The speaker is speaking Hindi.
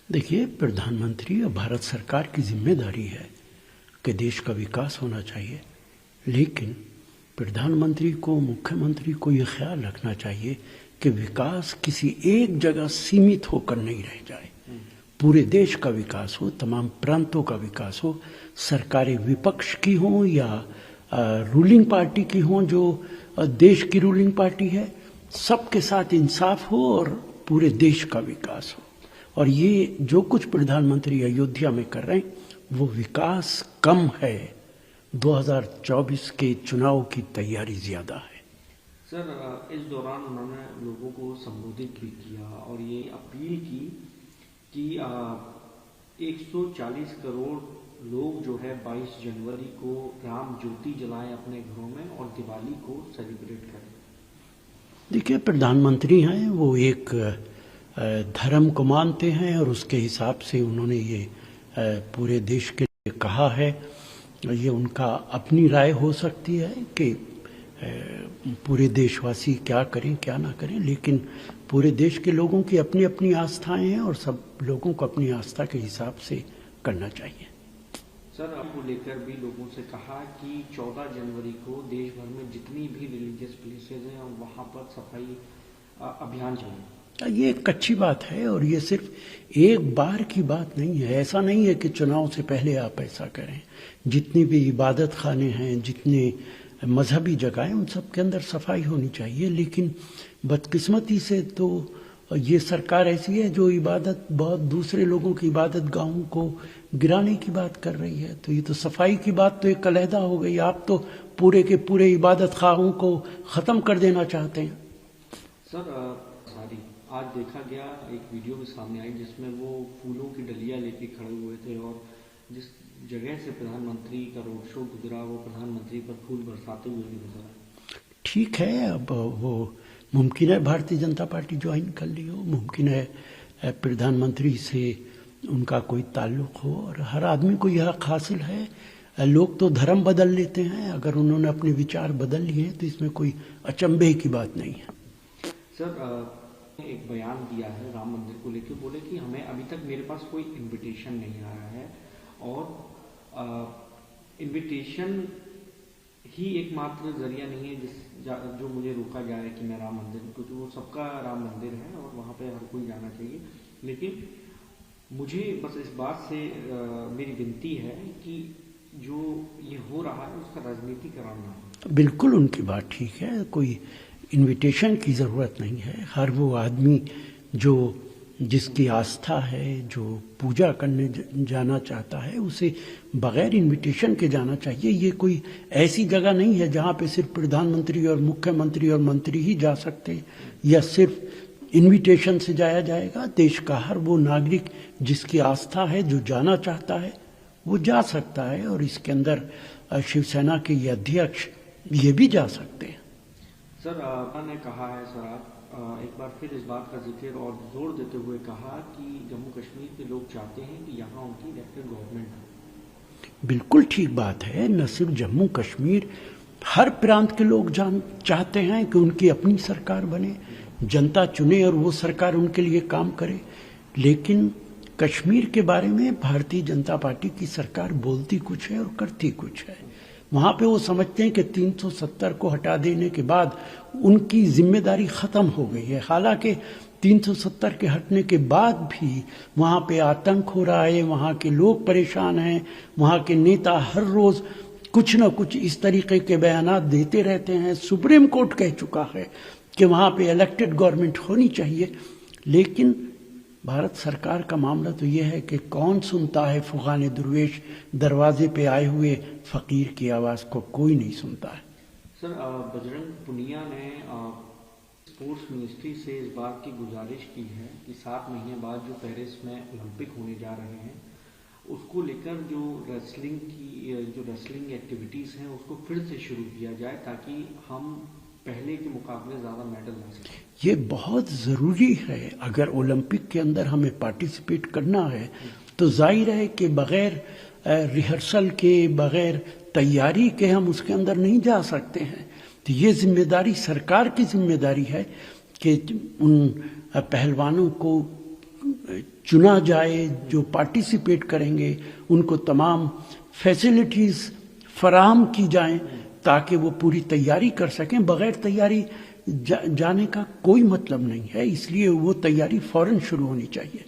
देखिए, प्रधानमंत्री और भारत सरकार की जिम्मेदारी है कि देश का विकास होना चाहिए, लेकिन प्रधानमंत्री को, मुख्यमंत्री को ये ख्याल रखना चाहिए कि विकास किसी एक जगह सीमित होकर नहीं रह जाए। पूरे देश का विकास हो, तमाम प्रांतों का विकास हो, सरकारें विपक्ष की हों या रूलिंग पार्टी की हों, जो देश की रूलिंग पार्टी है, सबके साथ इंसाफ हो और पूरे देश का विकास हो। और ये जो कुछ प्रधानमंत्री अयोध्या में कर रहे हैं वो विकास कम है, 2024 के चुनाव की तैयारी ज्यादा है। सर, इस दौरान उन्होंने लोगों को संबोधित भी किया और ये अपील की कि 140 करोड़ लोग जो है 22 जनवरी को राम ज्योति जलाएं अपने घरों में और दिवाली को सेलिब्रेट करें। देखिए, प्रधानमंत्री हैं, वो एक धर्म को मानते हैं और उसके हिसाब से उन्होंने ये पूरे देश के लिए कहा है। ये उनका अपनी राय हो सकती है कि पूरे देशवासी क्या करें क्या ना करें, लेकिन पूरे देश के लोगों की अपनी अपनी आस्थाएं हैं और सब लोगों को अपनी आस्था के हिसाब से करना चाहिए। सर, आपको लेकर भी लोगों से कहा कि 14 जनवरी को देश भर में जितनी भी रिलीजियस प्लेसेज हैं वहाँ पर सफाई अभियान चलाएं। ये एक अच्छी बात है और ये सिर्फ एक बार की बात नहीं है। ऐसा नहीं है कि चुनाव से पहले आप ऐसा करें। जितनी भी इबादत खाने हैं, जितने मजहबी जगह हैं, उन सब के अंदर सफाई होनी चाहिए। लेकिन बदकिस्मती से तो ये सरकार ऐसी है जो इबादत, बहुत दूसरे लोगों की इबादत गाहों को गिराने की बात कर रही है। तो ये तो सफाई की बात तो एक अलहदा हो गई। आप तो पूरे के पूरे इबादत खाहों को ख़त्म कर देना चाहते हैं। सर, आज देखा गया एक वीडियो भी सामने आई जिसमें वो फूलों की डलियां लेके खड़े हुए थे और जिस जगह से प्रधानमंत्री का रोड शो गुजरा वो प्रधानमंत्री पर फूल बरसाते हुए भी नजर आए। ठीक है, अब वो मुमकिन है भारतीय जनता पार्टी ज्वाइन कर ली हो, मुमकिन है प्रधानमंत्री से उनका कोई ताल्लुक हो, और हर आदमी को यह हक हासिल है। लोग तो धर्म बदल लेते हैं, अगर उन्होंने अपने विचार बदल लिए तो इसमें कोई अचंभे की बात नहीं है। सर, एक बयान दिया है राम मंदिर को लेकर, बोले कि हमें अभी तक मेरे पास कोई इनविटेशन नहीं आया है और इनविटेशन ही एकमात्र जरिया नहीं है जो मुझे रोका जा रहा है कि मैं राम मंदिर, क्योंकि वो सबका राम मंदिर है और वहाँ पे हर कोई जाना चाहिए। लेकिन मुझे बस इस बात से मेरी विनती है कि जो ये हो रहा है उसका राजनीतिकरण ना हो। बिल्कुल उनकी बात ठीक है, कोई इनविटेशन की ज़रूरत नहीं है। हर वो आदमी जो जिसकी आस्था है, जो पूजा करने जाना चाहता है, उसे बगैर इनविटेशन के जाना चाहिए। ये कोई ऐसी जगह नहीं है जहाँ पे सिर्फ प्रधानमंत्री और मुख्यमंत्री और मंत्री ही जा सकते या सिर्फ इनविटेशन से जाया जाएगा। देश का हर वो नागरिक जिसकी आस्था है, जो जाना चाहता है, वो जा सकता है और इसके अंदर शिवसेना के ये अध्यक्ष ये भी जा सकते हैं। सर, आपने कहा है सर, आप एक बार फिर इस बात का जिक्र और जोर देते हुए कहा कि जम्मू कश्मीर के लोग चाहते हैं कि यहाँ उनकी इलेक्टेड गवर्नमेंट हो। बिल्कुल ठीक बात है। न सिर्फ जम्मू कश्मीर, हर प्रांत के लोग चाहते हैं कि उनकी अपनी सरकार बने, जनता चुने और वो सरकार उनके लिए काम करे। लेकिन कश्मीर के बारे में भारतीय जनता पार्टी की सरकार बोलती कुछ है और करती कुछ है। वहाँ पे वो समझते हैं कि 370 को हटा देने के बाद उनकी जिम्मेदारी ख़त्म हो गई है। हालांकि 370 के हटने के बाद भी वहाँ पे आतंक हो रहा है, वहाँ के लोग परेशान हैं, वहाँ के नेता हर रोज़ कुछ न कुछ इस तरीके के बयानात देते रहते हैं। सुप्रीम कोर्ट कह चुका है कि वहाँ पे इलेक्टेड गवर्नमेंट होनी चाहिए, लेकिन भारत सरकार का मामला तो यह है कि कौन सुनता है फुगान दुर्वेश, दरवाजे पे आए हुए फकीर की आवाज़ को कोई नहीं सुनता है। सर, बजरंग पुनिया ने स्पोर्ट्स मिनिस्ट्री से इस बात की गुजारिश की है कि 7 महीने बाद जो पेरिस में ओलंपिक होने जा रहे हैं उसको लेकर जो रेसलिंग एक्टिविटीज़ हैं उसको फिर से शुरू किया जाए ताकि हम पहले के मुकाबले ज़्यादा मेडल ला सकें। ये बहुत ज़रूरी है। अगर ओलंपिक के अंदर हमें पार्टिसिपेट करना है तो जाहिर है कि बग़ैर रिहर्सल के, बग़ैर तैयारी के हम उसके अंदर नहीं जा सकते हैं। तो ये जिम्मेदारी सरकार की जिम्मेदारी है कि उन पहलवानों को चुना जाए, जो पार्टिसिपेट करेंगे उनको तमाम फैसिलिटीज फराहम की जाएं ताकि वो पूरी तैयारी कर सकें। बगैर तैयारी जाने का कोई मतलब नहीं है, इसलिए वो तैयारी फौरन शुरू होनी चाहिए।